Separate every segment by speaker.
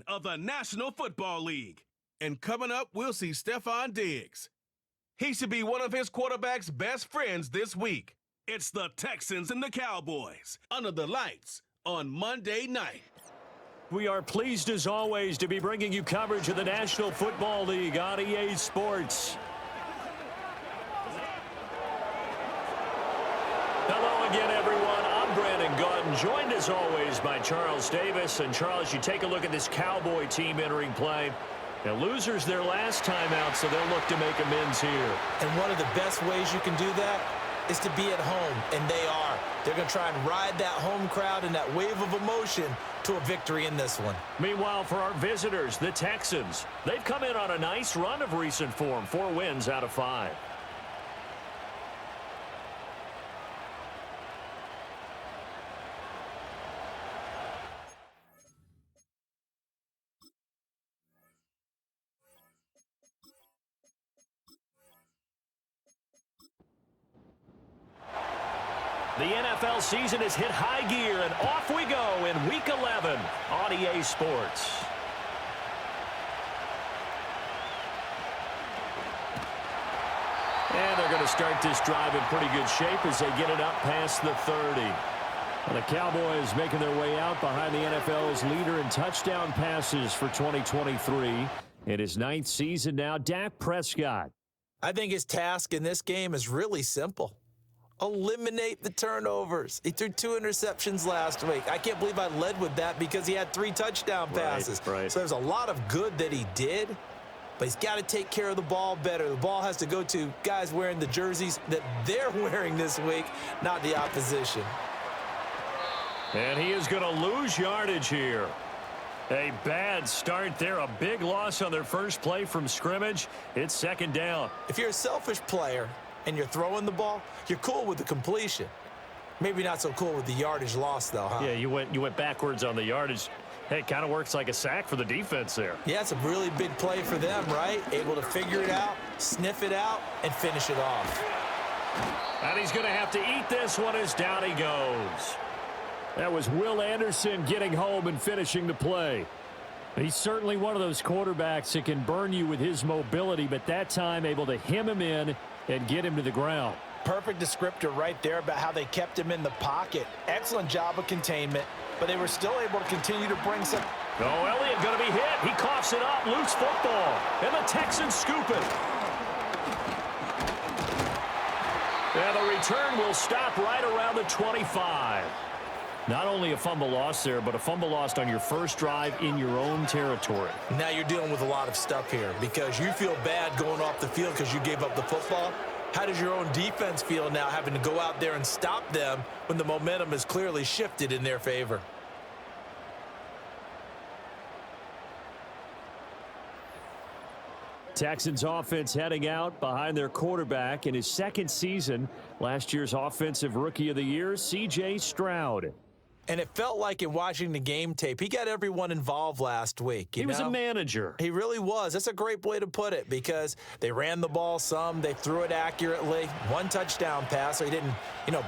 Speaker 1: of the National Football League. And coming up, we'll see Stephon Diggs. He should be one of his quarterback's best friends this week. It's the Texans and the Cowboys under the lights on Monday night.
Speaker 2: We are pleased as always to be bringing you coverage of the National Football League on EA Sports. Hello again, everyone. I'm Brandon Gautin, joined as always by Charles Davis. And Charles, you take a look at this Cowboy team entering play. Now, losers their last time out, so they'll look to make amends here.
Speaker 3: And one of the best ways you can do that is to be at home, and they are. They're going to try and ride that home crowd and that wave of emotion to a victory in this one.
Speaker 2: Meanwhile, for our visitors, the Texans, they've come in on a nice run of recent form, 4 wins out of 5. The NFL season has hit high gear, and off we go in Week 11 on EA Sports. And they're going to start this drive in pretty good shape as they get it up past the 30. And the Cowboys making their way out behind the NFL's leader in touchdown passes for 2023. In his 9th season now, Dak Prescott.
Speaker 3: I think his task in this game is really simple. Eliminate the turnovers. He threw 2 interceptions last week. I can't believe I led with that because he had 3 touchdown passes.
Speaker 2: Right.
Speaker 3: So there's a lot of good that he did, but he's got to take care of the ball better. The ball has to go to guys wearing the jerseys that they're wearing this week, not the opposition.
Speaker 2: And he is going to lose yardage here. A bad start there. A big loss on their first play from scrimmage. It's 2nd down.
Speaker 3: If you're a selfish player and you're throwing the ball, you're cool with the completion. Maybe not so cool with the yardage loss, though, huh?
Speaker 2: Yeah, you went backwards on the yardage. Hey, it kind of works like a sack for the defense there.
Speaker 3: Yeah, it's a really big play for them, right? Able to figure it out, sniff it out, and finish it off.
Speaker 2: And he's going to have to eat this one as down he goes. That was Will Anderson getting home and finishing the play. He's certainly one of those quarterbacks that can burn you with his mobility, but that time able to hem him in and get him to the ground.
Speaker 3: Perfect descriptor right there about how they kept him in the pocket. Excellent job of containment, but they were still able to continue to bring some...
Speaker 2: Oh, Elliott going to be hit. He coughs it up. Loose football. And the Texans scoop it. And the return will stop right around the 25. Not only a fumble loss there, but a fumble lost on your first drive in your own territory.
Speaker 3: Now you're dealing with a lot of stuff here because you feel bad going off the field because you gave up the football. How does your own defense feel now having to go out there and stop them when the momentum is clearly shifted in their favor?
Speaker 2: Texans offense heading out behind their quarterback in his 2nd season. Last year's Offensive Rookie of the Year, C.J. Stroud.
Speaker 3: And it felt like in watching the game tape, he got everyone involved last week.
Speaker 2: He was a manager.
Speaker 3: He really was. That's a great way to put it because they ran the ball some, they threw it accurately. 1 touchdown pass, so he didn't,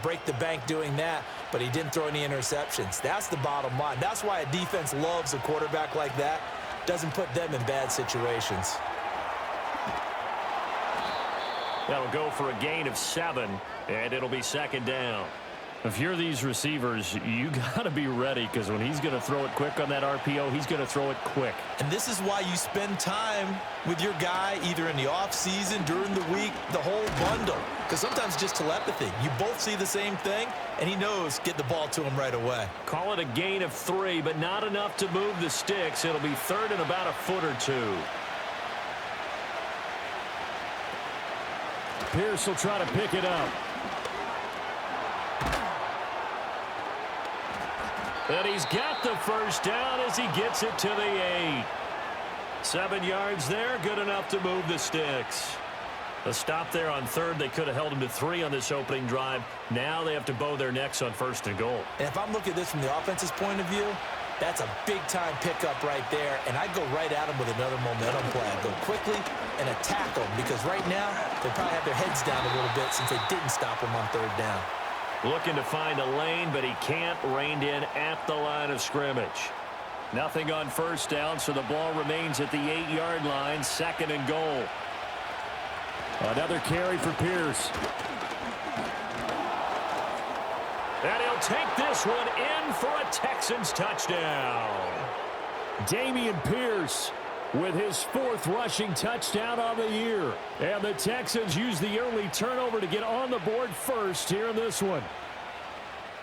Speaker 3: break the bank doing that, but he didn't throw any interceptions. That's the bottom line. That's why a defense loves a quarterback like that. Doesn't put them in bad situations.
Speaker 2: That'll go for a gain of 7, and it'll be 2nd down. If you're these receivers, you got to be ready because when he's going to throw it quick on that RPO, he's going to throw it quick.
Speaker 3: And this is why you spend time with your guy either in the offseason, during the week, the whole bundle. Because sometimes just telepathy. You both see the same thing, and he knows get the ball to him right away.
Speaker 2: Call it a gain of 3, but not enough to move the sticks. It'll be 3rd and about a foot or 2. Pierce will try to pick it up. And he's got the first down as he gets it to the 8. 7 yards there, good enough to move the sticks. A stop there on 3rd. They could have held him to 3 on this opening drive. Now they have to bow their necks on 1st and goal.
Speaker 3: And if I'm looking at this from the offense's point of view, that's a big-time pickup right there, and I'd go right at him with another momentum play. I'd go quickly and attack them because right now they probably have their heads down a little bit since they didn't stop him on 3rd down.
Speaker 2: Looking to find a lane, but he can't. Reined in at the line of scrimmage. Nothing on first down, so the ball remains at the 8-yard line, 2nd and goal. Another carry for Pierce. And he'll take this one in for a Texans touchdown. Dameon Pierce with his 4th rushing touchdown on the year. And the Texans use the early turnover to get on the board first here in this one.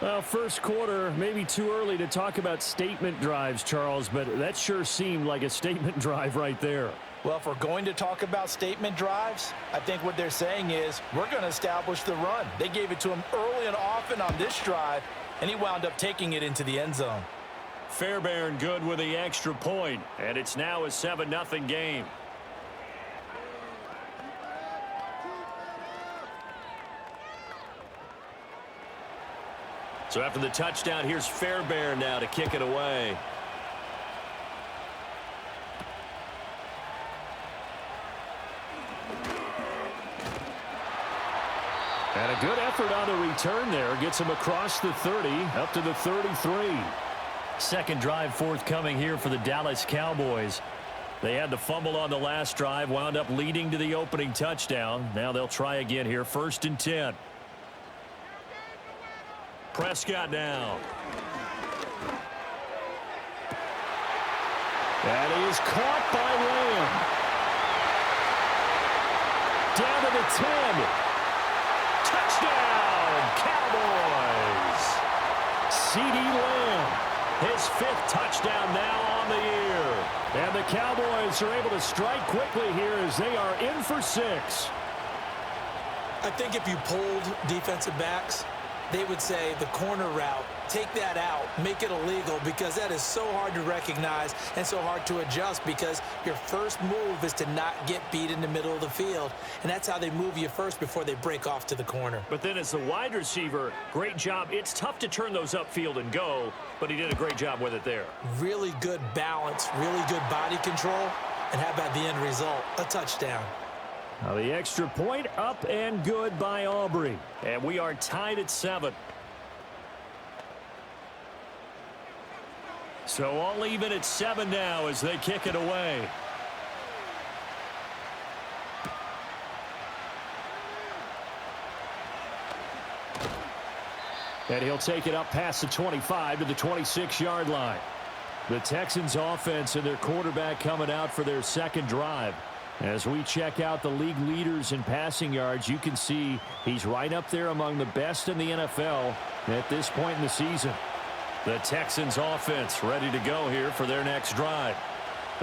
Speaker 2: Well, first quarter, maybe too early to talk about statement drives, Charles, but that sure seemed like a statement drive right there.
Speaker 3: Well, if we're going to talk about statement drives, I think what they're saying is we're going to establish the run. They gave it to him early and often on this drive, and he wound up taking it into the end zone.
Speaker 2: Fairbairn good with the extra point, and it's now a 7-0 game. So after the touchdown, here's Fairbairn now to kick it away. And a good effort on the return there. Gets him across the 30, up to the 33. Second drive forthcoming here for the Dallas Cowboys. They had the fumble on the last drive, wound up leading to the opening touchdown. Now they'll try again here, 1st and 10. Prescott down. And he is caught by Lamb. Down to the 10. Touchdown, Cowboys. CeeDee Lamb, his 5th touchdown now on the year. And the Cowboys are able to strike quickly here as they are in for 6.
Speaker 3: I think if you pulled defensive backs, they would say the corner route, take that out, make it illegal, because that is so hard to recognize and so hard to adjust, because your first move is to not get beat in the middle of the field, and that's how they move you first before they break off to the corner.
Speaker 2: But then as the wide receiver, great job. It's tough to turn those upfield and go, but he did a great job with it there.
Speaker 3: Really good balance, really good body control, and how about the end result? A touchdown.
Speaker 2: Now the extra point up and good by Aubrey. And we are tied at 7. So all even at 7 now as they kick it away. And he'll take it up past the 25 to the 26-yard line. The Texans offense and their quarterback coming out for their second drive. As we check out the league leaders in passing yards, you can see he's right up there among the best in the NFL at this point in the season. The Texans offense ready to go here for their next drive.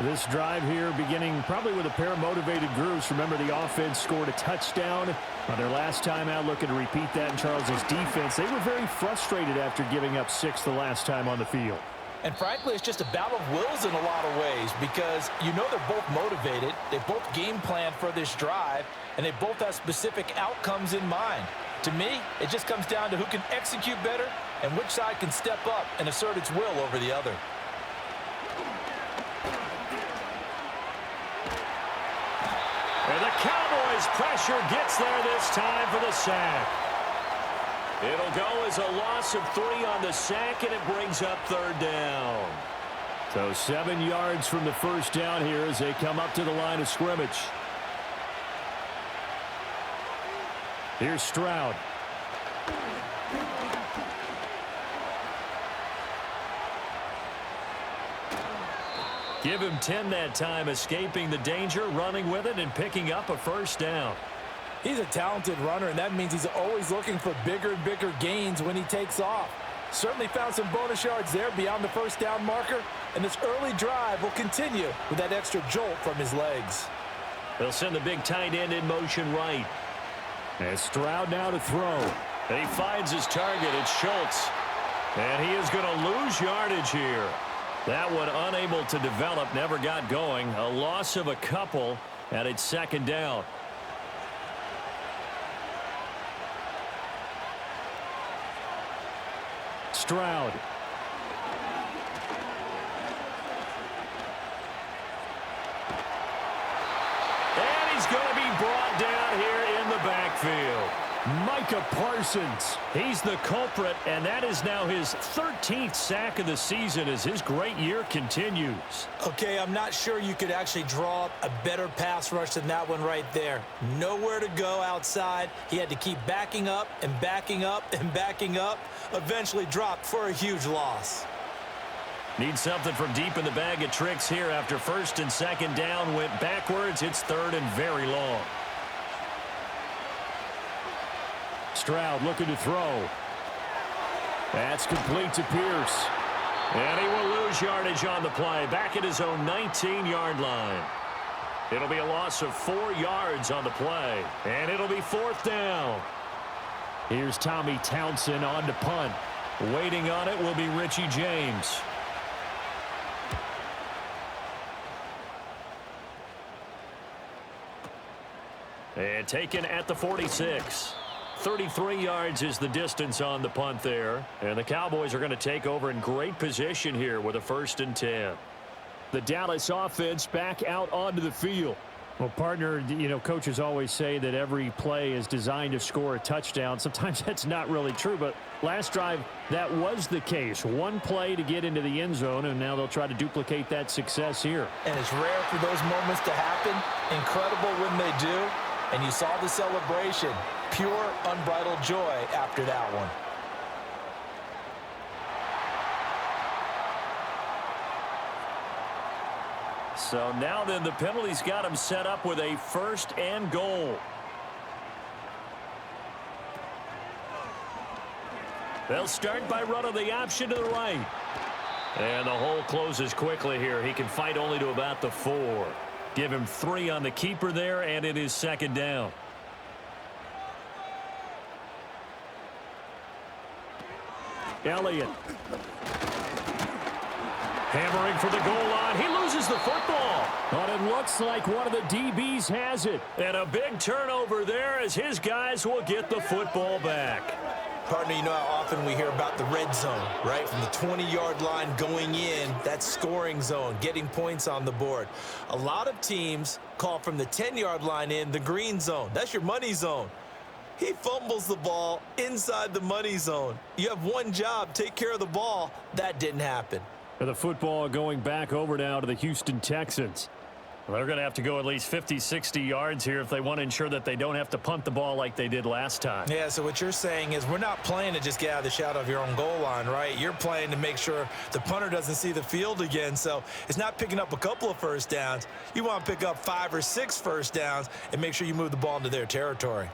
Speaker 2: This drive here beginning probably with a pair of motivated groups. Remember, the offense scored a touchdown on their last time out. Looking to repeat that in Charles's defense. They were very frustrated after giving up 6 the last time on the field.
Speaker 3: And frankly, it's just a battle of wills in a lot of ways, because you know they're both motivated, they both game plan for this drive, and they both have specific outcomes in mind. To me, it just comes down to who can execute better and which side can step up and assert its will over the other.
Speaker 2: And the Cowboys' pressure gets there this time for the sack. It'll go as a loss of 3 on the sack, and it brings up 3rd down. So 7 yards from the first down here as they come up to the line of scrimmage. Here's Stroud. Give him 10 that time, escaping the danger, running with it, and picking up a first down.
Speaker 3: He's a talented runner, and that means he's always looking for bigger and bigger gains when he takes off. Certainly found some bonus yards there beyond the first down marker, and this early drive will continue with that extra jolt from his legs.
Speaker 2: They'll send the big tight end in motion right. And Stroud now to throw. And he finds his target. It's Schultz. And he is going to lose yardage here. That one unable to develop, never got going. A loss of a couple, and it's 2nd down. Stroud. And he's going to be brought down here in the backfield. Micah Parsons. He's the culprit, and that is now his 13th sack of the season as his great year continues.
Speaker 3: Okay, I'm not sure you could actually draw up a better pass rush than that one right there. Nowhere to go outside. He had to keep backing up and backing up and backing up. Eventually dropped for a huge loss.
Speaker 2: Need something from deep in the bag of tricks here after first and second down went backwards. It's third and very long. Stroud looking to throw. That's complete to Pierce. And he will lose yardage on the play. Back at his own 19-yard line. It'll be a loss of 4 yards on the play. And it'll be fourth down. Here's Tommy Townsend on to punt. Waiting on it will be Richie James. And taken at the 46. 33 yards is the distance on the punt there. And the Cowboys are going to take over in great position here with a 1st and 10. The Dallas offense back out onto the field. Well, partner, you know, coaches always say that every play is designed to score a touchdown. Sometimes that's not really true, but last drive, that was the case. One play to get into the end zone, and now they'll try to duplicate that success here.
Speaker 3: And it's rare for those moments to happen. Incredible when they do. And you saw the celebration. Pure, unbridled joy after that one.
Speaker 2: So now then the penalty's got him set up with a 1st and goal. They'll start by running the option to the right. And the hole closes quickly here. He can fight only to about the 4. Give him 3 on the keeper there, and it is 2nd down. Elliott. Hammering for the goal line. He loses the football. But it looks like one of the DBs has it. And a big turnover there as his guys will get the football back.
Speaker 3: Partner, you know how often we hear about the red zone, right? From the 20-yard line going in, that's scoring zone, getting points on the board. A lot of teams call from the 10-yard line in the green zone. That's your money zone. He fumbles the ball inside the money zone. You have one job, take care of the ball. That didn't happen.
Speaker 2: The football going back over now to the Houston Texans. They're going to have to go at least 50, 60 yards here if they want to ensure that they don't have to punt the ball like they did last time.
Speaker 3: Yeah, so what you're saying is we're not playing to just get out of the shadow of your own goal line, right? You're playing to make sure the punter doesn't see the field again. So it's not picking up a couple of first downs. You want to pick up 5 or 6 first downs and make sure you move the ball into their territory.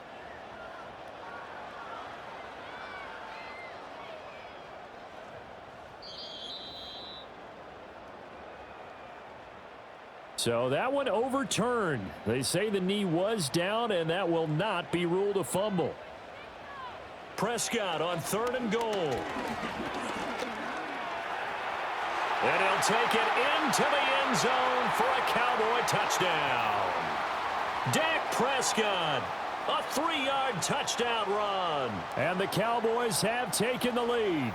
Speaker 2: So that one overturned. They say the knee was down, and that will not be ruled a fumble. Prescott on 3rd and goal. And he'll take it into the end zone for a Cowboy touchdown. Dak Prescott, a 3-yard touchdown run. And the Cowboys have taken the lead.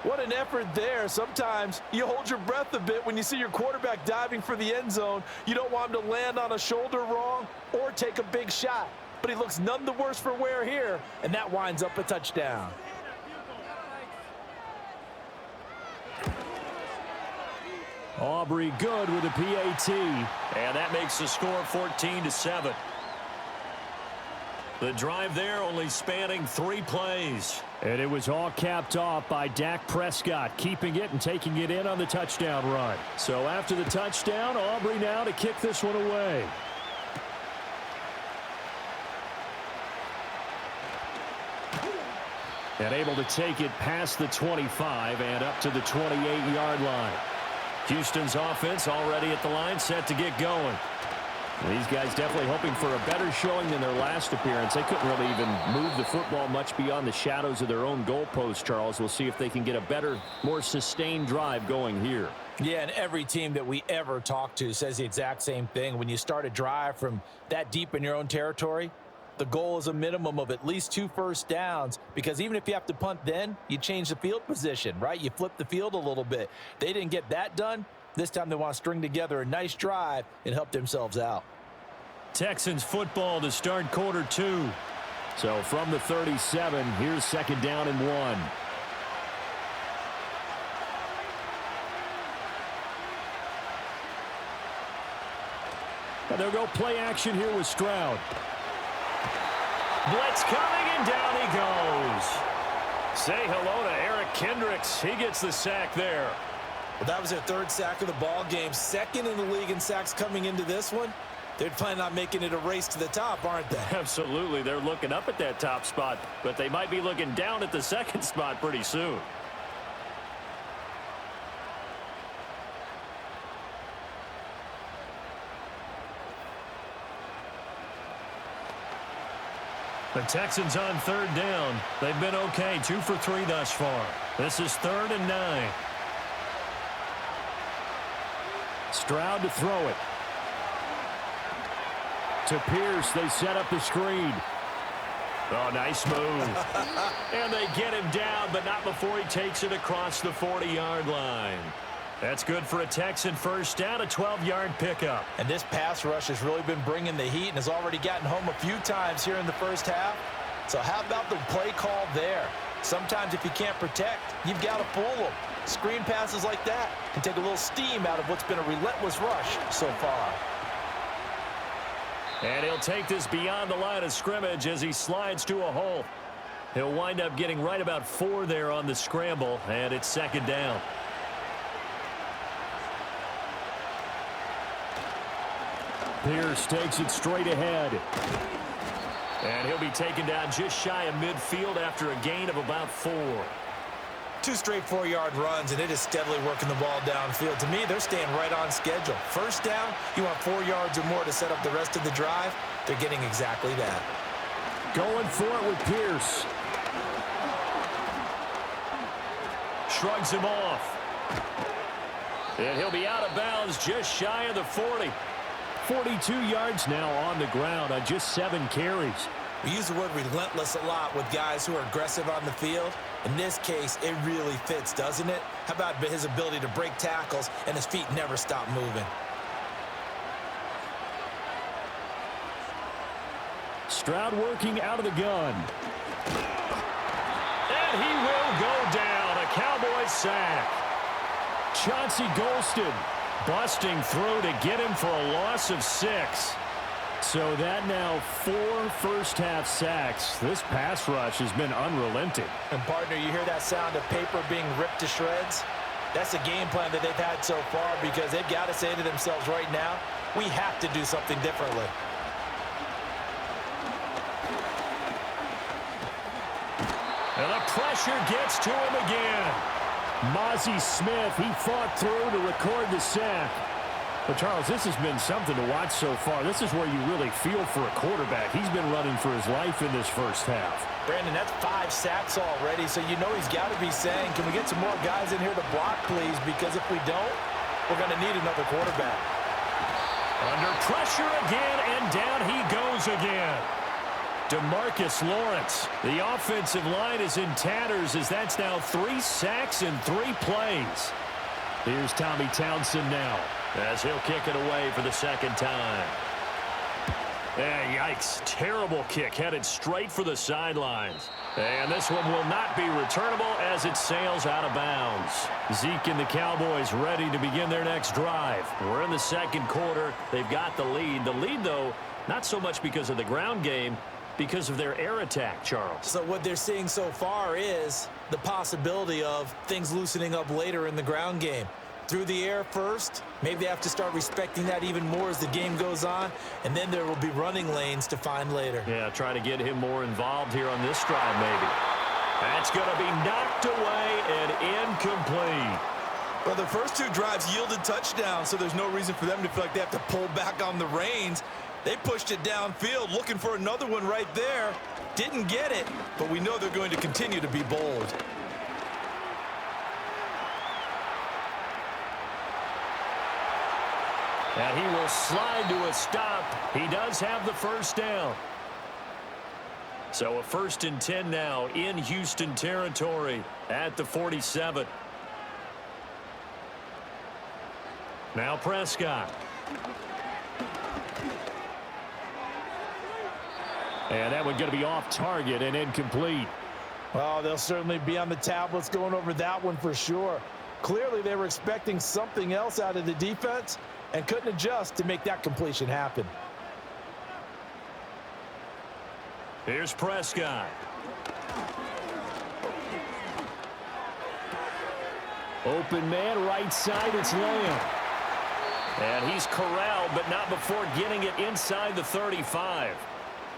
Speaker 3: What an effort there. Sometimes you hold your breath a bit when you see your quarterback diving for the end zone. You don't want him to land on a shoulder wrong or take a big shot. But he looks none the worse for wear here, and that winds up a touchdown.
Speaker 2: Aubrey good with a PAT. And that makes the score 14-7. The drive there only spanning 3 plays. And it was all capped off by Dak Prescott, keeping it and taking it in on the touchdown run. So after the touchdown, Aubrey now to kick this one away. And able to take it past the 25 and up to the 28-yard line. Houston's offense already at the line, set to get going. These guys definitely hoping for a better showing than their last appearance. They couldn't really even move the football much beyond the shadows of their own goalpost, Charles. We'll see if they can get a better, more sustained drive going here.
Speaker 3: Yeah, and every team that we ever talk to says the exact same thing. When you start a drive from that deep in your own territory, the goal is a minimum of at least 2 first downs, because even if you have to punt then, you change the field position, right? You flip the field a little bit. They didn't get that done. This time they want to string together a nice drive and help themselves out.
Speaker 2: Texans football to start quarter 2. So from the 37, here's second down and 1. And they'll go play action here with Stroud. Blitz coming, and down he goes. Say hello to Eric Kendricks. He gets the sack there.
Speaker 3: Well, that was their third sack of the ball game. Second in the league in sacks coming into this one. They're planning on making it a race to the top, aren't they?
Speaker 2: Absolutely. They're looking up at that top spot, but they might be looking down at the second spot pretty soon. The Texans on third down. They've been okay, 2 for 3 thus far. This is 3rd and 9. Stroud to throw it. To Pierce, they set up the screen. Oh, nice move. And they get him down, but not before he takes it across the 40-yard line. That's good for a Texan first down, a 12-yard pickup.
Speaker 3: And this pass rush has really been bringing the heat and has already gotten home a few times here in the first half. So how about the play call there? Sometimes if you can't protect, you've got to pull them. Screen passes like that can take a little steam out of what's been a relentless rush so far.
Speaker 2: And he'll take this beyond the line of scrimmage as he slides to a hole. He'll wind up getting right about 4 there on the scramble, and it's second down. Pierce takes it straight ahead. And he'll be taken down just shy of midfield after a gain of about 4.
Speaker 3: 2 straight 4-yard runs, and it is steadily working the ball downfield. To me, they're staying right on schedule. First down, you want 4 yards or more to set up the rest of the drive. They're getting exactly that.
Speaker 2: Going for it with Pierce. Shrugs him off. And he'll be out of bounds just shy of the 40. 42 yards now on the ground on just 7 carries.
Speaker 3: We use the word relentless a lot with guys who are aggressive on the field. In this case, it really fits, doesn't it? How about his ability to break tackles and his feet never stop moving?
Speaker 2: Stroud working out of the gun. And he will go down. A Cowboys sack. Chauncey Golston busting through to get him for a loss of 6. So that now 4 first-half sacks. This pass rush has been unrelenting.
Speaker 3: And, partner, you hear that sound of paper being ripped to shreds? That's the game plan that they've had so far because they've got to say to themselves right now, we have to do something differently.
Speaker 2: And the pressure gets to him again. Mozzie Smith, he fought through to record the sack. But, Charles, this has been something to watch so far. This is where you really feel for a quarterback. He's been running for his life in this first half.
Speaker 3: Brandon, that's 5 sacks already, so you know he's got to be saying, can we get some more guys in here to block, please? Because if we don't, we're going to need another quarterback.
Speaker 2: Under pressure again, and down he goes again. DeMarcus Lawrence. The offensive line is in tatters as that's now 3 sacks in 3 plays. Here's Tommy Townsend now as he'll kick it away for the second time. Yikes. Terrible kick headed straight for the sidelines. And this one will not be returnable as it sails out of bounds. Zeke and the Cowboys ready to begin their next drive. We're in the second quarter. They've got the lead. The lead, though, not so much because of the ground game, because of their air attack, Charles.
Speaker 3: So what they're seeing so far is the possibility of things loosening up later in the ground game. Through the air first, maybe they have to start respecting that even more as the game goes on, and then there will be running lanes to find later.
Speaker 2: Yeah, try to get him more involved here on this drive maybe. That's going to be knocked away and incomplete.
Speaker 3: Well, the first 2 drives yielded touchdowns, so there's no reason for them to feel like they have to pull back on the reins. They pushed it downfield, looking for another one right there. Didn't get it, but we know they're going to continue to be bold.
Speaker 2: And he will slide to a stop. He does have the first down. So a 1st and 10 now in Houston territory at the 47. Now Prescott. And that one going to be off target and incomplete.
Speaker 3: Well, they'll certainly be on the tablets going over that one for sure. Clearly, they were expecting something else out of the defense and couldn't adjust to make that completion happen.
Speaker 2: Here's Prescott. Open man, right side, it's Lamb. And he's corralled, but not before getting it inside the 35.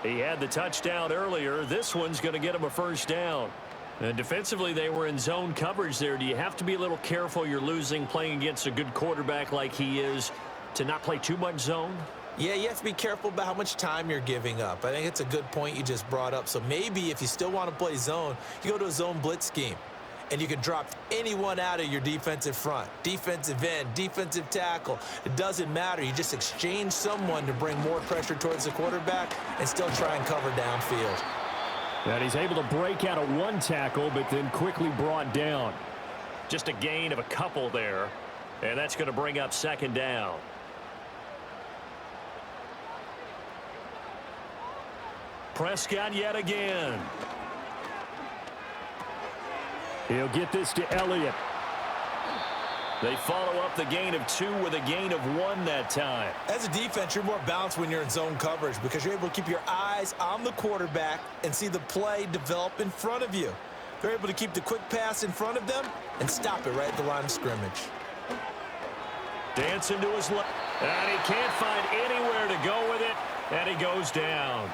Speaker 2: He had the touchdown earlier. This one's going to get him a first down. And defensively, they were in zone coverage there. Do you have to be a little careful you're losing playing against a good quarterback like he is to not play too much zone?
Speaker 3: Yeah, you have to be careful about how much time you're giving up. I think it's a good point you just brought up. So maybe if you still want to play zone, you go to a zone blitz scheme. And you can drop anyone out of your defensive front, defensive end, defensive tackle. It doesn't matter. You just exchange someone to bring more pressure towards the quarterback and still try and cover downfield.
Speaker 2: And he's able to break out of one tackle, but then quickly brought down. Just a gain of a couple there. And that's going to bring up second down. Prescott yet again. He'll get this to Elliott. They follow up the gain of 2 with a gain of 1 that time.
Speaker 3: As a defense, you're more balanced when you're in zone coverage because you're able to keep your eyes on the quarterback and see the play develop in front of you. They're able to keep the quick pass in front of them and stop it right at the line of scrimmage.
Speaker 2: Dancing to his left. And he can't find anywhere to go with it. And he goes down.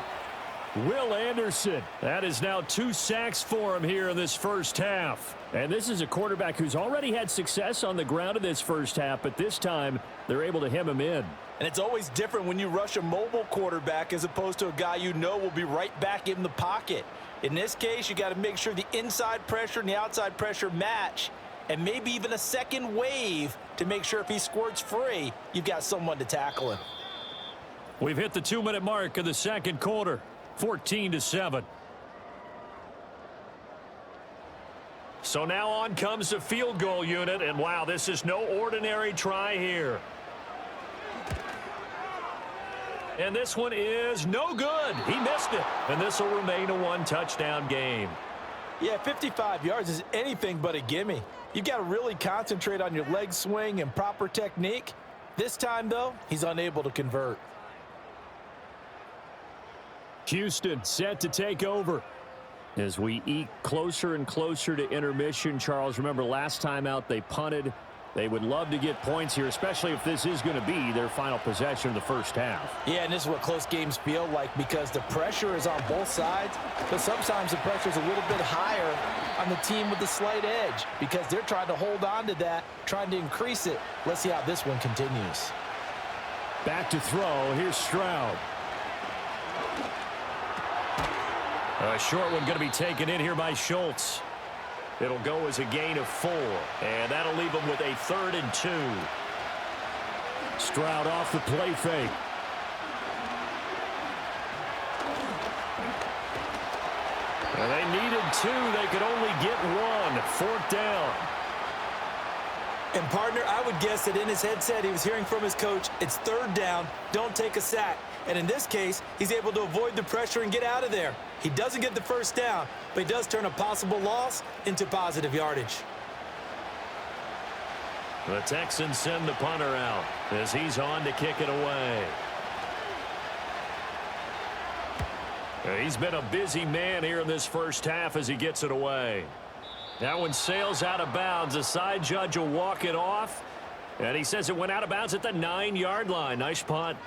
Speaker 2: Will Anderson. That is now 2 sacks for him here in this first half. And this is a quarterback who's already had success on the ground in this first half, but this time they're able to hem him in.
Speaker 3: And it's always different when you rush a mobile quarterback as opposed to a guy you know will be right back in the pocket. In this case, you got to make sure the inside pressure and the outside pressure match, and maybe even a second wave to make sure if he squirts free, you've got someone to tackle him.
Speaker 2: We've hit the 2-minute mark of the second quarter. 14-7. So now on comes the field goal unit, and wow, this is no ordinary try here. And this one is no good. He missed it, and this will remain a 1-touchdown game.
Speaker 3: Yeah, 55 yards is anything but a gimme. You've got to really concentrate on your leg swing and proper technique. This time, though, he's unable to convert.
Speaker 2: Houston set to take over. As we eke closer and closer to intermission, Charles, remember last time out they punted. They would love to get points here, especially if this is going to be their final possession of the first half.
Speaker 3: Yeah, and this is what close games feel like because the pressure is on both sides, but sometimes the pressure is a little bit higher on the team with the slight edge because they're trying to hold on to that, trying to increase it. Let's see how this one continues.
Speaker 2: Back to throw. Here's Stroud. A short one going to be taken in here by Schultz. It'll go as a gain of 4, and that'll leave them with a 3rd and 2. Stroud off the play fake. And they needed 2. They could only get 1. 4th down.
Speaker 3: And, partner, I would guess that in his headset he was hearing from his coach, it's 3rd down, don't take a sack. And in this case, he's able to avoid the pressure and get out of there. He doesn't get the first down, but he does turn a possible loss into positive yardage.
Speaker 2: The Texans send the punter out as he's on to kick it away. He's been a busy man here in this first half as he gets it away. That one sails out of bounds. The side judge will walk it off, and he says it went out of bounds at the 9-yard line. Nice punt.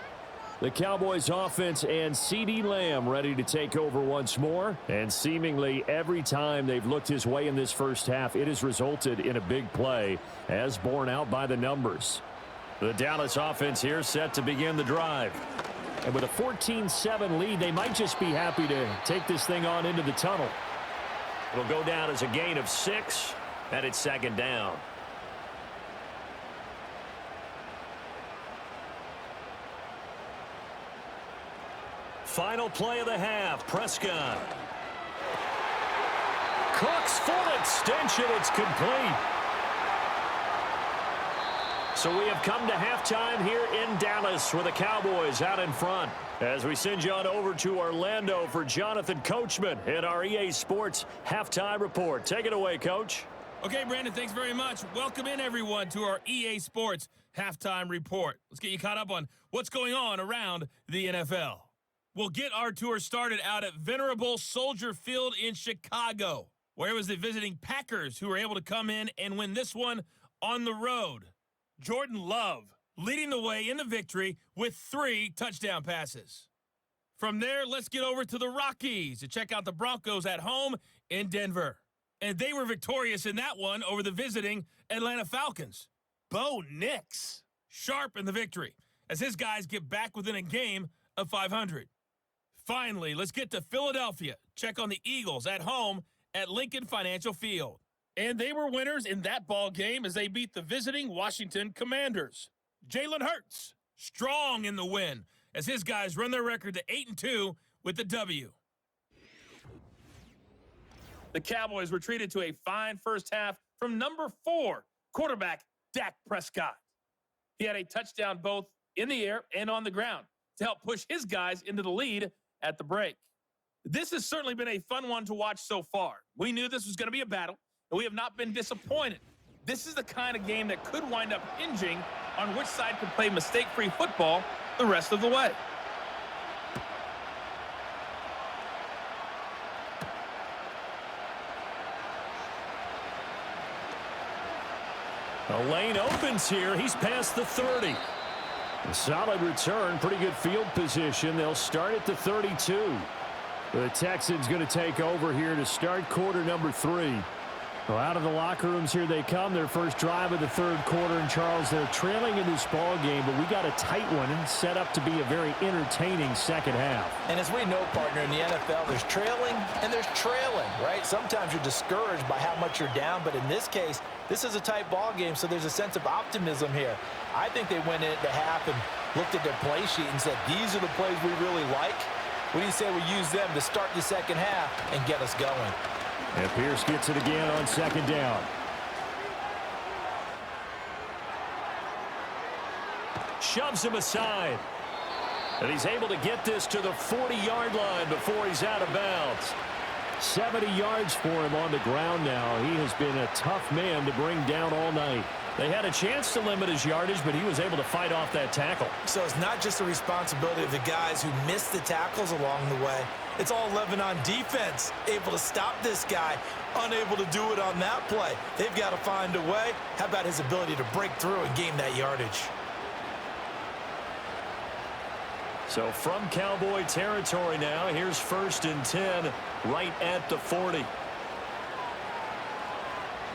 Speaker 2: The Cowboys offense and CeeDee Lamb ready to take over once more. And seemingly every time they've looked his way in this first half, it has resulted in a big play, as borne out by the numbers. The Dallas offense here set to begin the drive. And with a 14-7 lead, they might just be happy to take this thing on into the tunnel. It'll go down as a gain of 6, and it's 2nd down. Final play of the half, Prescott. Cook's full extension, it's complete. So we have come to halftime here in Dallas with the Cowboys out in front. As we send you on over to Orlando for Jonathan Coachman in our EA Sports Halftime Report. Take it away, Coach.
Speaker 4: Okay, Brandon, thanks very much. Welcome in, everyone, to our EA Sports Halftime Report. Let's get you caught up on what's going on around the NFL. We'll get our tour started out at Venerable Soldier Field in Chicago, where it was the visiting Packers who were able to come in and win this one on the road. Jordan Love leading the way in the victory with 3 touchdown passes. From there, let's get over to the Rockies to check out the Broncos at home in Denver. And they were victorious in that one over the visiting Atlanta Falcons. Bo Nix sharp in the victory as his guys get back within a game of 500. Finally, let's get to Philadelphia. Check on the Eagles at home at Lincoln Financial Field. And they were winners in that ball game as they beat the visiting Washington Commanders. Jalen Hurts, strong in the win as his guys run their record to 8-2 with the W. The Cowboys were treated to a fine first half from number 4 quarterback Dak Prescott. He had a touchdown both in the air and on the ground to help push his guys into the lead at the break. This has certainly been a fun one to watch so far. We knew this was going to be a battle, and we have not been disappointed. This is the kind of game that could wind up hinging on which side can play mistake-free football the rest of the way.
Speaker 2: A lane opens here. He's past the 30. A solid return, pretty good field position. They'll start at the 32. The Texans going to take over here to start quarter number 3. Well, out of the locker rooms here they come. Their first drive of the third quarter. And, Charles, they're trailing in this ball game, but we got a tight one and set up to be a very entertaining second half.
Speaker 3: And as we know, partner, in the NFL, there's trailing and there's trailing, right? Sometimes you're discouraged by how much you're down, but in this case, this is a tight ball game, so there's a sense of optimism here. I think they went into half and looked at their play sheet and said, these are the plays we really like. What do you say we use them to start the second half and get us going?
Speaker 2: And Pierce gets it again on second down. Shoves him aside. And he's able to get this to the 40-yard line before he's out of bounds. 70 yards for him on the ground now. He has been a tough man to bring down all night. They had a chance to limit his yardage, but he was able to fight off that tackle.
Speaker 3: So it's not just the responsibility of the guys who missed the tackles along the way. It's all 11 on defense, able to stop this guy, unable to do it on that play. They've got to find a way. How about his ability to break through and gain that yardage?
Speaker 2: So from Cowboy territory now, here's 1st and 10 right at the 40.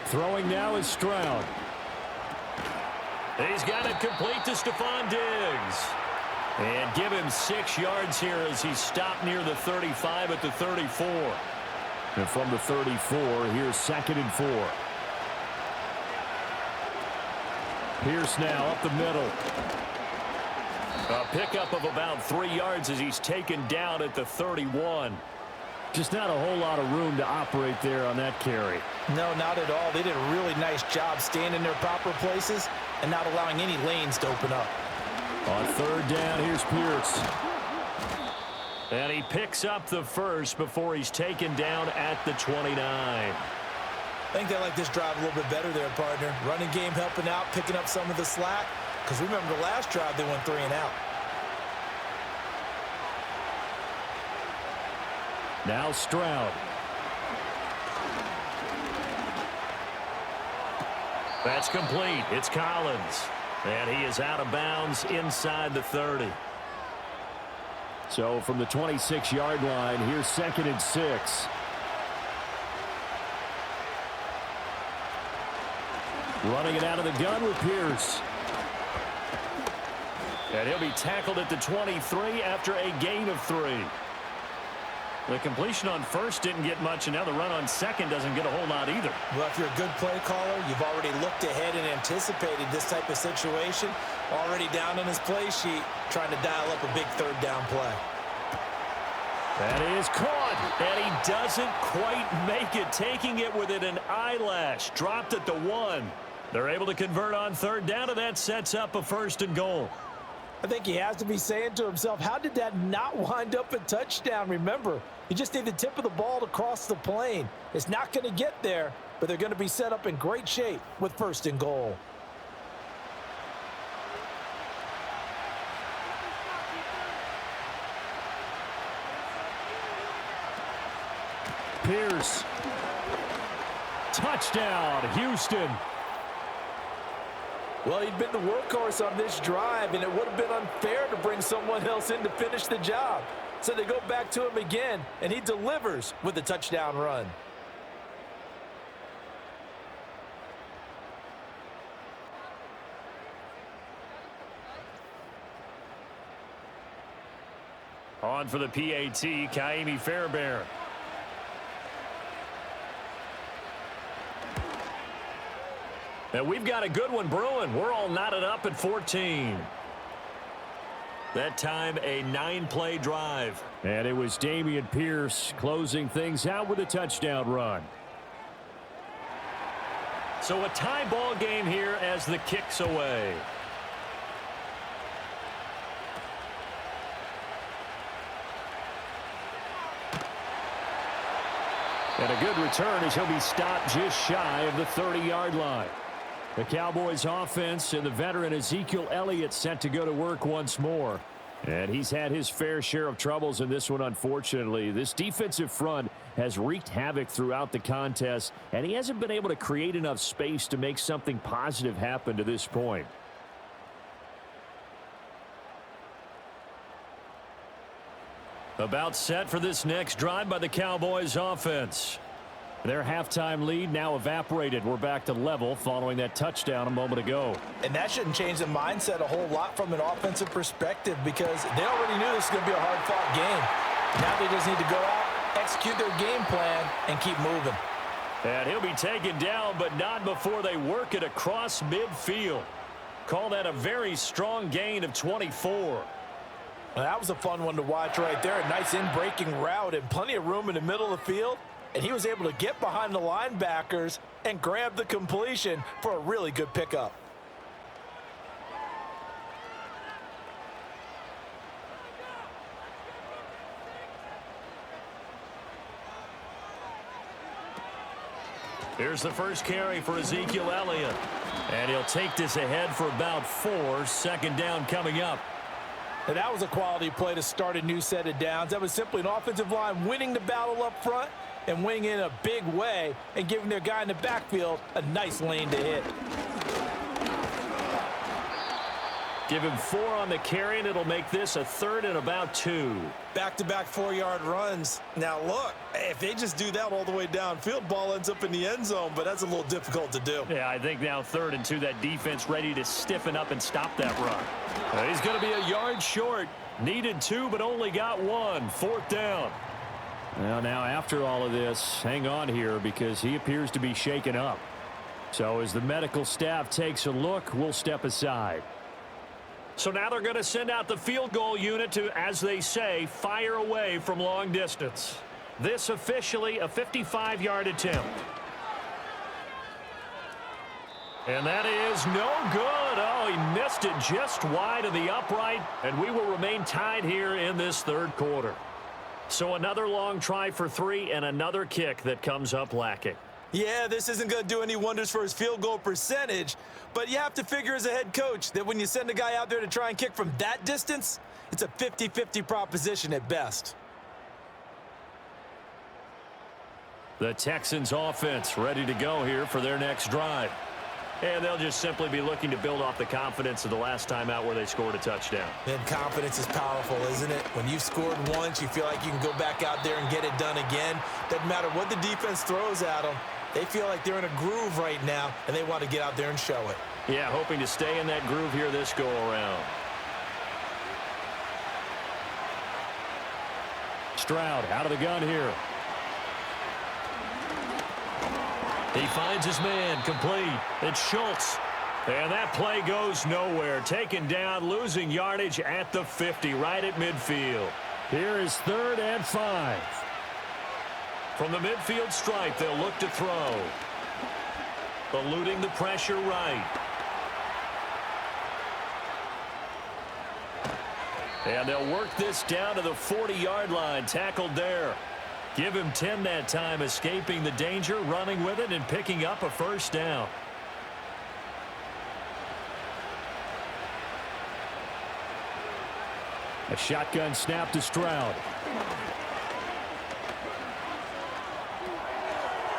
Speaker 2: Throwing now is Stroud. He's got it complete to Stephon Diggs. And give him 6 yards here as he's stopped near the 35 at the 34. And from the 34, here's 2nd and 4. Pierce now up the middle. A pickup of about 3 yards as he's taken down at the 31. Just not a whole lot of room to operate there on that carry.
Speaker 3: No, not at all. They did a really nice job staying in their proper places and not allowing any lanes to open up.
Speaker 2: On 3rd down, here's Pierce. And he picks up the first before he's taken down at the 29.
Speaker 3: I think they like this drive a little bit better there, partner. Running game helping out, picking up some of the slack. Because remember the last drive, they went 3 and out.
Speaker 2: Now Stroud. That's complete. It's Collins. And he is out of bounds inside the 30. So from the 26-yard line, here's 2nd and 6. Running it out of the gun with Pierce. And he'll be tackled at the 23 after a gain of 3. The completion on first didn't get much, and now the run on second doesn't get a whole lot either.
Speaker 3: Well, if you're a good play caller, you've already looked ahead and anticipated this type of situation. Already down on his play sheet, trying to dial up a big 3rd down play.
Speaker 2: That is caught, and he doesn't quite make it, taking it within an eyelash. Dropped at the 1. They're able to convert on third down, and that sets up a 1st and goal.
Speaker 3: I think he has to be saying to himself, how did that not wind up a touchdown? Remember, you just need the tip of the ball to cross the plane. It's not going to get there, but they're going to be set up in great shape with 1st and goal.
Speaker 2: Pierce. Touchdown, Houston.
Speaker 3: Well, he'd been the workhorse on this drive, and it would have been unfair to bring someone else in to finish the job. So they go back to him again, and he delivers with a touchdown run.
Speaker 2: On for the PAT, Kaimi Fairbairn. And we've got a good one brewing. We're all knotted up at 14. That time, a 9-play drive. And it was Dameon Pierce closing things out with a touchdown run. So a tie ball game here as the kick's away. And a good return as he'll be stopped just shy of the 30-yard line. The Cowboys offense and the veteran Ezekiel Elliott set to go to work once more. And he's had his fair share of troubles in this one, unfortunately. This defensive front has wreaked havoc throughout the contest, and he hasn't been able to create enough space to make something positive happen to this point. About set for this next drive by the Cowboys offense. Their halftime lead now evaporated. We're back to level following that touchdown a moment ago.
Speaker 3: And that shouldn't change the mindset a whole lot from an offensive perspective because they already knew this was going to be a hard-fought game. Now they just need to go out, execute their game plan, and keep moving.
Speaker 2: And he'll be taken down, but not before they work it across midfield. Call that a very strong gain of 24.
Speaker 3: Well, that was a fun one to watch right there. A nice in-breaking route and plenty of room in the middle of the field. And he was able to get behind the linebackers and grab the completion for a really good pickup.
Speaker 2: Here's the first carry for Ezekiel Elliott. And he'll take this ahead for about 4. 2nd down coming up.
Speaker 3: And that was a quality play to start a new set of downs. That was simply an offensive line winning the battle up front and winning in a big way and giving their guy in the backfield a nice lane to hit.
Speaker 2: Give him 4 on the carry, and it'll make this a 3rd and about 2.
Speaker 5: Back-to-back 4-yard runs. Now, look, if they just do that all the way downfield, ball ends up in the end zone, but that's a little difficult to do.
Speaker 2: Yeah, I think now 3rd and 2, that defense ready to stiffen up and stop that run. He's going to be a yard short. Needed 2, but only got 1. 4th down. Well, now after all of this, hang on here because he appears to be shaken up. So as the medical staff takes a look, we'll step aside. So now they're going to send out the field goal unit to, as they say, fire away from long distance. This officially a 55-yard attempt. And that is no good. Oh, he missed it just wide of the upright, and we will remain tied here in this 3rd quarter. So another long try for 3 and another kick that comes up lacking.
Speaker 5: Yeah, this isn't going to do any wonders for his field goal percentage, but you have to figure as a head coach that when you send a guy out there to try and kick from that distance, it's a 50-50 proposition at best.
Speaker 2: The Texans offense ready to go here for their next drive. And they'll just simply be looking to build off the confidence of the last time out where they scored a touchdown.
Speaker 3: And confidence is powerful, isn't it? When you've scored once, you feel like you can go back out there and get it done again. Doesn't matter what the defense throws at them. They feel like they're in a groove right now, and they want to get out there and show it.
Speaker 2: Yeah, hoping to stay in that groove here this go-around. Stroud out of the gun here. He finds his man, complete. It's Schultz. And that play goes nowhere. Taken down, losing yardage at the 50, right at midfield. Here is 3rd and 5. From the midfield stripe, they'll look to throw. eluding the pressure right. And they'll work this down to the 40-yard line, tackled there. Give him 10 that time, escaping the danger, running with it, and picking up a first down. A shotgun snap to Stroud.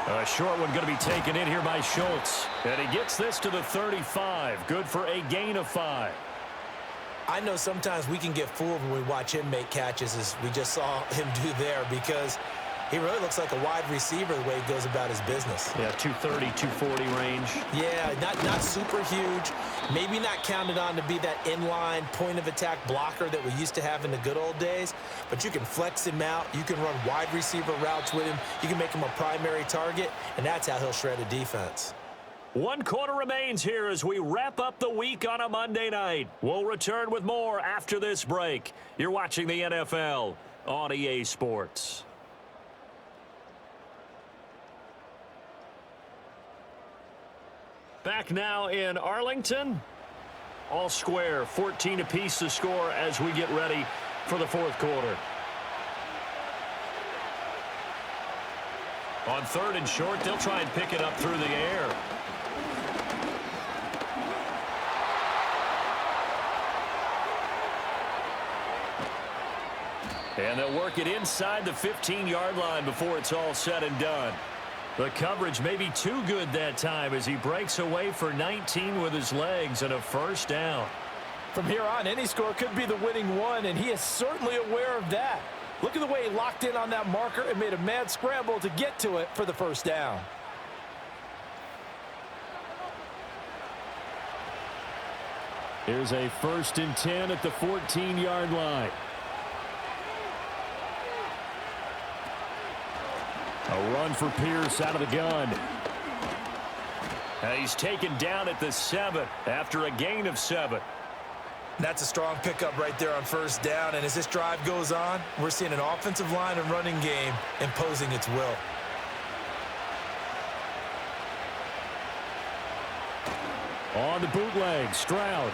Speaker 2: A short one going to be taken in here by Schultz. And he gets this to the 35. Good for a gain of 5.
Speaker 3: I know sometimes we can get fooled when we watch him make catches, as we just saw him do there, because he really looks like a wide receiver the way he goes about his business.
Speaker 2: Yeah, 230, 240 range.
Speaker 3: Yeah, not super huge. Maybe not counted on to be that inline point-of-attack blocker that we used to have in the good old days, but you can flex him out. You can run wide receiver routes with him. You can make him a primary target, and that's how he'll shred a defense.
Speaker 2: 1 quarter remains here as we wrap up the week on a Monday night. We'll return with more after this break. You're watching the NFL on EA Sports. Back now in Arlington. All square, 14 apiece to score as we get ready for the 4th quarter. On 3rd and short, they'll try and pick it up through the air. And they'll work it inside the 15-yard line before it's all said and done. The coverage may be too good that time as he breaks away for 19 with his legs and a first down.
Speaker 5: From here on, any score could be the winning one, and he is certainly aware of that. Look at the way he locked in on that marker and made a mad scramble to get to it for the first down.
Speaker 2: Here's a 1st and 10 at the 14-yard line. A run for Pierce out of the gun. And he's taken down at the 7 after a gain of 7.
Speaker 3: That's a strong pickup right there on first down, and as this drive goes on, we're seeing an offensive line and running game imposing its will.
Speaker 2: On the bootleg, Stroud.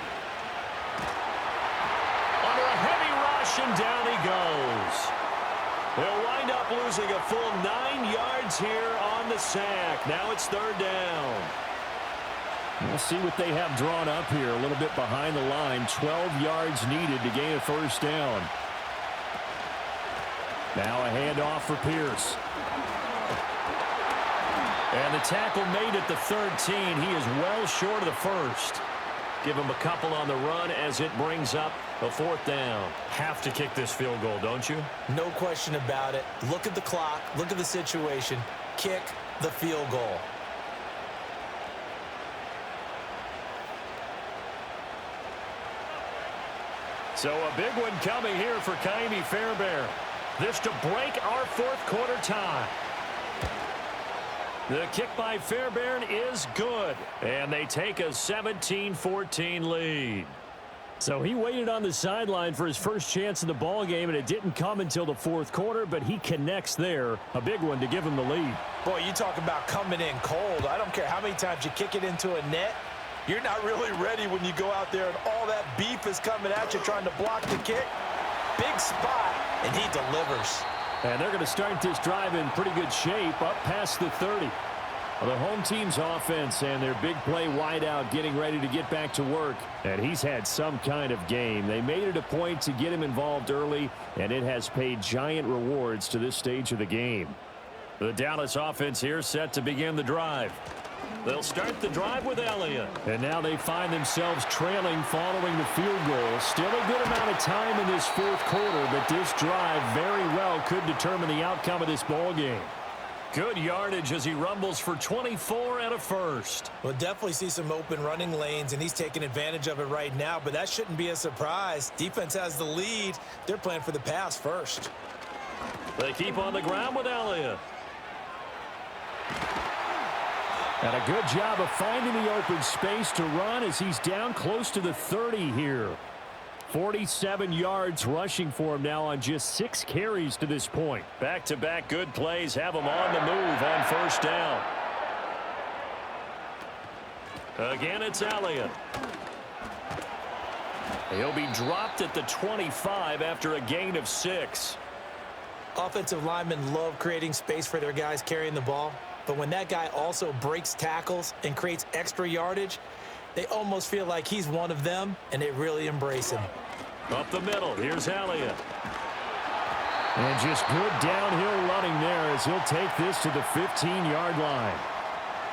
Speaker 2: Under a heavy rush, and down he goes. They'll wind up losing a full 9 yards here on the sack. Now it's 3rd down. We'll see what they have drawn up here. A little bit behind the line. 12 yards needed to gain a first down. Now a handoff for Pierce. And the tackle made at the 13. He is well short of the first. Give him a couple on the run as it brings up a 4th down. Have to kick this field goal, don't you?
Speaker 3: No question about it. Look at the clock. Look at the situation. Kick the field goal.
Speaker 2: So a big one coming here for Kaimi Fairbairn. This to break our 4th quarter tie. The kick by Fairbairn is good. And they take a 17-14 lead. So he waited on the sideline for his first chance in the ball game, and it didn't come until the 4th quarter, but he connects there. A big one to give him the lead.
Speaker 3: Boy, you talk about coming in cold. I don't care how many times you kick it into a net. You're not really ready when you go out there and all that beef is coming at you trying to block the kick. Big spot, and he delivers.
Speaker 2: And they're going to start this drive in pretty good shape up past the 30. Well, the home team's offense and their big play wideout getting ready to get back to work. And he's had some kind of game. They made it a point to get him involved early, and it has paid giant rewards to this stage of the game. The Dallas offense here set to begin the drive. They'll start the drive with Elliott. And now they find themselves trailing following the field goal. Still a good amount of time in this 4th quarter, but this drive very well could determine the outcome of this ball game. Good yardage as he rumbles for 24 and a first.
Speaker 3: We'll definitely see some open running lanes, and he's taking advantage of it right now, but that shouldn't be a surprise. Defense has the lead. They're playing for the pass first.
Speaker 2: They keep on the ground with Elliott. And a good job of finding the open space to run as he's down close to the 30 here. 47 yards rushing for him now on just 6 carries to this point. Back-to-back good plays have him on the move on first down. Again, it's Elliott. He'll be dropped at the 25 after a gain of 6.
Speaker 3: Offensive linemen love creating space for their guys carrying the ball, but when that guy also breaks tackles and creates extra yardage, they almost feel like he's one of them, and they really embrace him.
Speaker 2: Up the middle, here's Elliott. And just good downhill running there as he'll take this to the 15-yard line.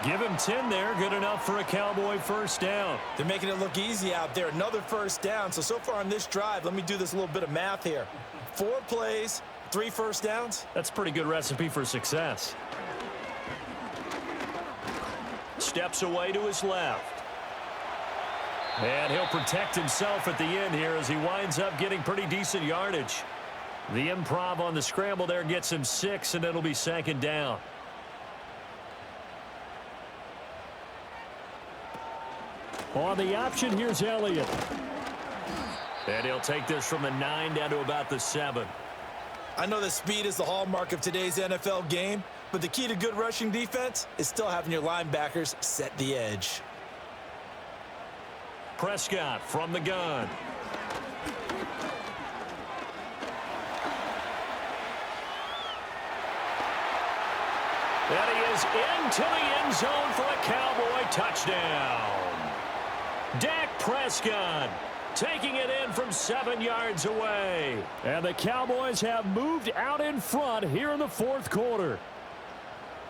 Speaker 2: Give him 10 there, good enough for a Cowboy first down.
Speaker 3: They're making it look easy out there. Another first down. So far on this drive, let me do this little bit of math here. 4 plays, 3 first downs.
Speaker 2: That's a pretty good recipe for success. Steps away to his left. And he'll protect himself at the end here as he winds up getting pretty decent yardage. The improv on the scramble there gets him 6, and it'll be 2nd down. On the option, here's Elliott. And he'll take this from the 9 down to about the 7.
Speaker 3: I know that speed is the hallmark of today's NFL game, but the key to good rushing defense is still having your linebackers set the edge.
Speaker 2: Prescott from the gun. And he is into the end zone for a Cowboy touchdown. Dak Prescott taking it in from 7 yards away. And the Cowboys have moved out in front here in the 4th quarter.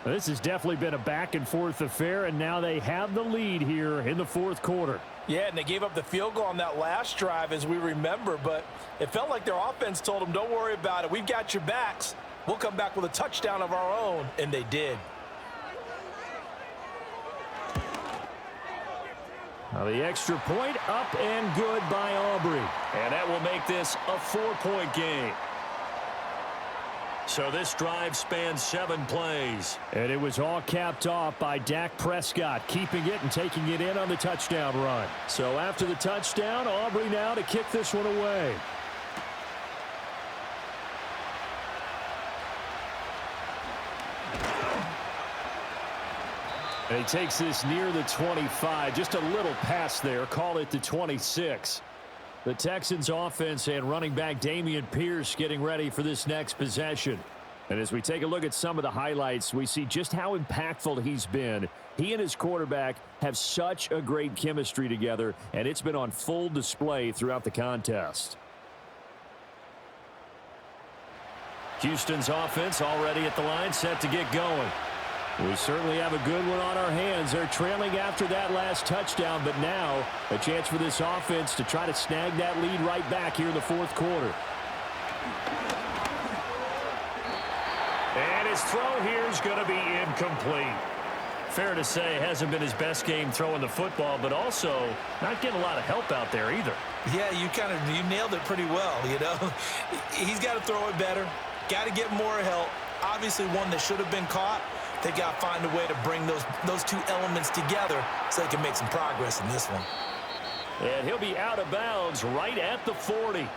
Speaker 2: This has definitely been a back-and-forth affair, and now they have the lead here in the 4th quarter.
Speaker 5: Yeah, and they gave up the field goal on that last drive, as we remember, but it felt like their offense told them, don't worry about it. We've got your backs. We'll come back with a touchdown of our own, and they did.
Speaker 2: Now the extra point up and good by Aubrey. And that will make this a 4-point game. So this drive spans 7 plays. And it was all capped off by Dak Prescott, keeping it and taking it in on the touchdown run. So after the touchdown, Aubrey now to kick this one away. And he takes this near the 25, just a little pass there, call it the 26. The Texans offense and running back Dameon Pierce getting ready for this next possession. And as we take a look at some of the highlights, we see just how impactful he's been. He and his quarterback have such a great chemistry together, and it's been on full display throughout the contest. Houston's offense already at the line, set to get going. We certainly have a good one on our hands. They're trailing after that last touchdown, but now a chance for this offense to try to snag that lead right back here in the 4th quarter. And his throw here is going to be incomplete. Fair to say, it hasn't been his best game throwing the football, but also not getting a lot of help out there either.
Speaker 3: Yeah, you nailed it pretty well, you know. He's got to throw it better, got to get more help. Obviously one that should have been caught. They got to find a way to bring those 2 elements together so they can make some progress in this one.
Speaker 2: And he'll be out of bounds right at the 40.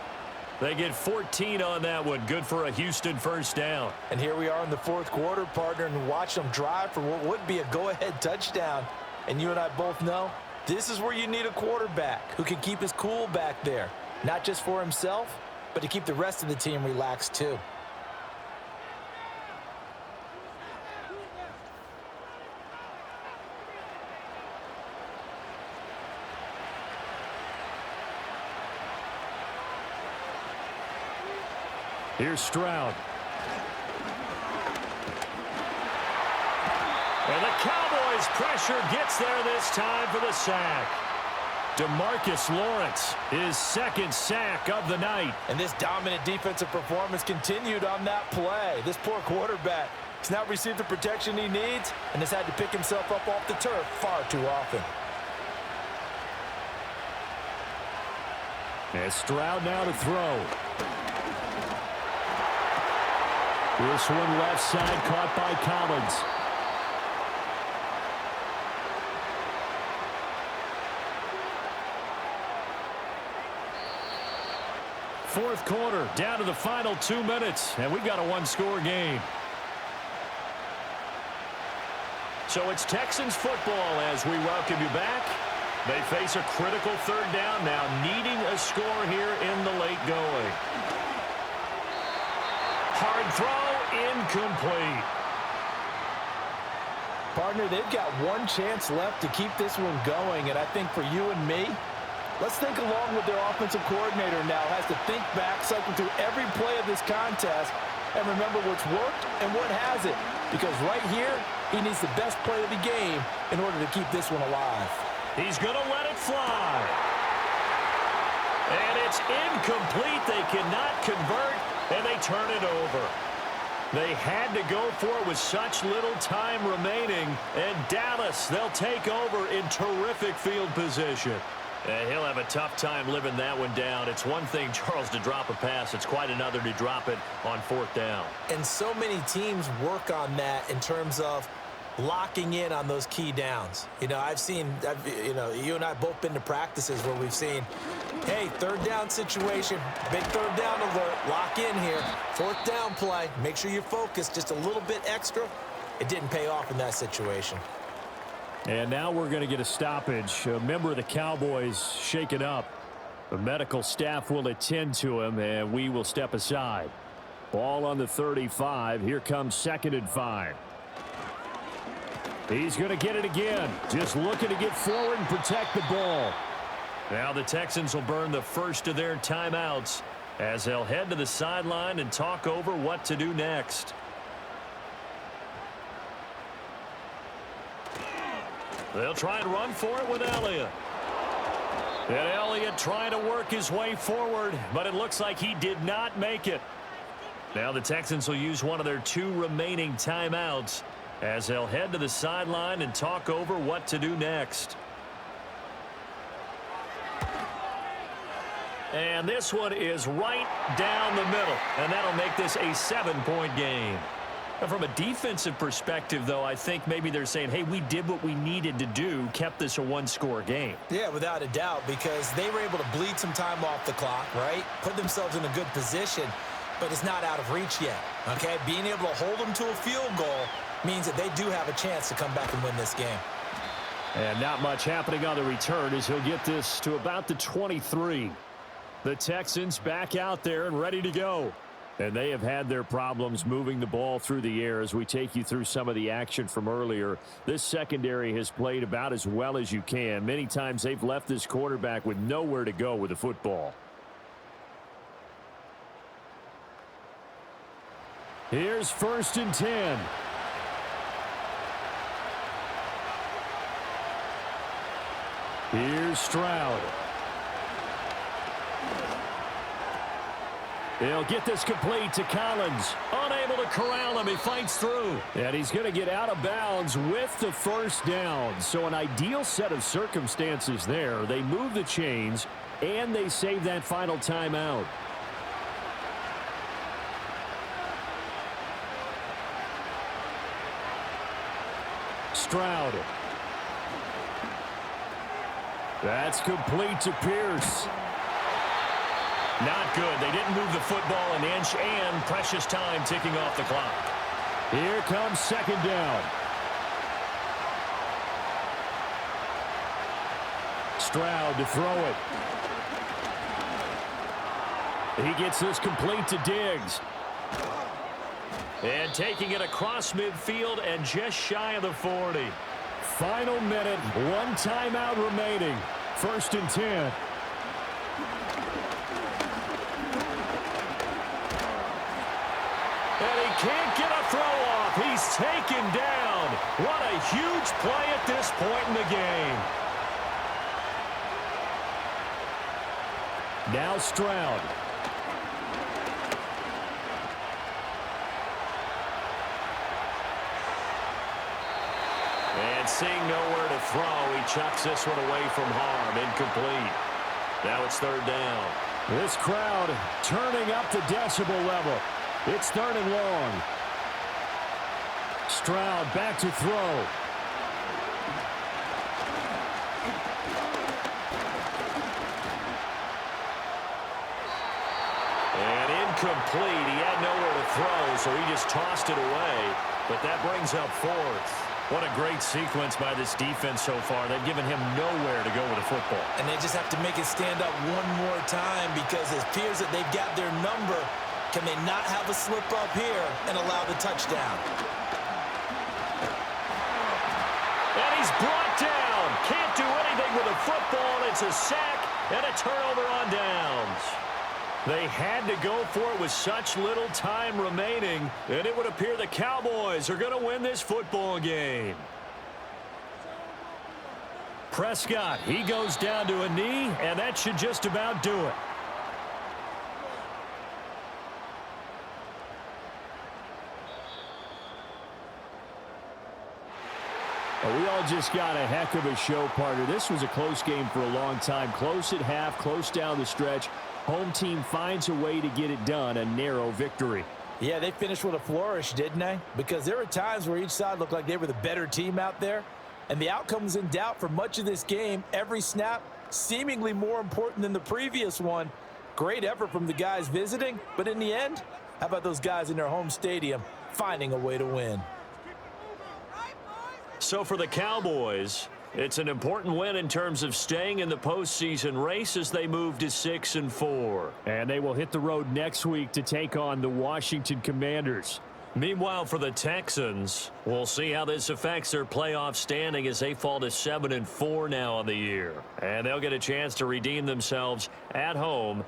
Speaker 2: They get 14 on that one. Good for a Houston first down.
Speaker 3: And here we are in the 4th quarter, partner, and watch them drive for what would be a go-ahead touchdown. And you and I both know this is where you need a quarterback who can keep his cool back there. Not just for himself, but to keep the rest of the team relaxed too.
Speaker 2: Here's Stroud. And the Cowboys pressure gets there this time for the sack. DeMarcus Lawrence, his 2nd sack of the night.
Speaker 5: And this dominant defensive performance continued on that play. This poor quarterback has not received the protection he needs and has had to pick himself up off the turf far too often.
Speaker 2: And Stroud now to throw. This one left side caught by Collins. Fourth quarter, down to the final 2 minutes, and we've got a 1-score game. So it's Texans football as we welcome you back. They face a critical third down now, needing a score here in the late going. Hard throw, incomplete.
Speaker 3: Partner, they've got one chance left to keep this one going, and I think for you and me, let's think along with their offensive coordinator now. Has to think back, cycle through every play of this contest, and remember what's worked and what hasn't. Because right here, he needs the best play of the game in order to keep this one alive.
Speaker 2: He's going to let it fly. And it's incomplete. They cannot convert, and they turn it over. They had to go for it with such little time remaining, and Dallas, they'll take over in terrific field position. He'll have a tough time living that one down. It's one thing, Charles, to drop a pass. It's quite another to drop it on fourth down.
Speaker 3: And so many teams work on that in terms of locking in on those key downs. You know, you and I both been to practices where we've seen, hey, third down situation, big third down alert, lock in here, fourth down play, make sure you're focused just a little bit extra. It didn't pay off in that situation.
Speaker 2: And now we're going to get a stoppage. A member of the Cowboys shaken up. The medical staff will attend to him, and we will step aside. Ball on the 35. Here comes 2nd and 5. He's going to get it again. Just looking to get forward and protect the ball. Now the Texans will burn the first of their timeouts as they'll head to the sideline and talk over what to do next. They'll try and run for it with Elliott. And Elliott trying to work his way forward, but it looks like he did not make it. Now the Texans will use one of their 2 remaining timeouts as they'll head to the sideline and talk over what to do next. And this one is right down the middle, and that'll make this a 7-point game. From a defensive perspective, though, I think maybe they're saying, hey, we did what we needed to do, kept this a one-score game.
Speaker 3: Yeah, without a doubt, because they were able to bleed some time off the clock, right? Put themselves in a good position, but it's not out of reach yet, okay? Being able to hold them to a field goal means that they do have a chance to come back and win this game.
Speaker 2: And not much happening on the return as he'll get this to about the 23. The Texans back out there and ready to go. And they have had their problems moving the ball through the air as we take you through some of the action from earlier. This secondary has played about as well as you can. Many times they've left this quarterback with nowhere to go with the football. Here's 1st and 10. Here's Stroud. He'll get this complete to Collins. Unable to corral him. He fights through. And he's going to get out of bounds with the first down. So an ideal set of circumstances there. They move the chains, and they save that final timeout. Stroud. That's complete to Pierce. Not good. They didn't move the football an inch, and precious time ticking off the clock. Here comes 2nd down. Stroud to throw it. He gets this complete to Diggs. And taking it across midfield and just shy of the 40. Final minute, 1 timeout remaining. 1st and 10. And he can't get a throw off. He's taken down. What a huge play at this point in the game. Now Stroud. And seeing nowhere to throw, he chucks this one away from harm. Incomplete. Now it's 3rd down. This crowd turning up the decibel level. It's 3rd and long. Stroud back to throw. And incomplete. He had nowhere to throw, so he just tossed it away. But that brings up 4th. What a great sequence by this defense so far. They've given him nowhere to go with the football.
Speaker 3: And they just have to make it stand up one more time because it appears that they've got their number. Can they not have a slip up here and allow the touchdown?
Speaker 2: And he's brought down. Can't do anything with a football. It's a sack and a turnover on downs. They had to go for it with such little time remaining, and it would appear the Cowboys are going to win this football game. Prescott, he goes down to a knee, and that should just about do it. Well, we all just got a heck of a show, partner. This was a close game for a long time. Close at half, close down the stretch. Home team finds a way to get it done, a narrow victory.
Speaker 3: Yeah, they finished with a flourish, didn't they? Because there were times where each side looked like they were the better team out there, and the outcome was in doubt for much of this game. Every snap seemingly more important than the previous one. Great effort from the guys visiting, but in the end, how about those guys in their home stadium finding a way to win?
Speaker 2: So for the Cowboys, it's an important win in terms of staying in the postseason race as they move to 6-4.
Speaker 6: And they will hit the road next week to take on the Washington Commanders.
Speaker 2: Meanwhile, for the Texans, we'll see how this affects their playoff standing as they fall to 7-4 now on the year. And they'll get a chance to redeem themselves at home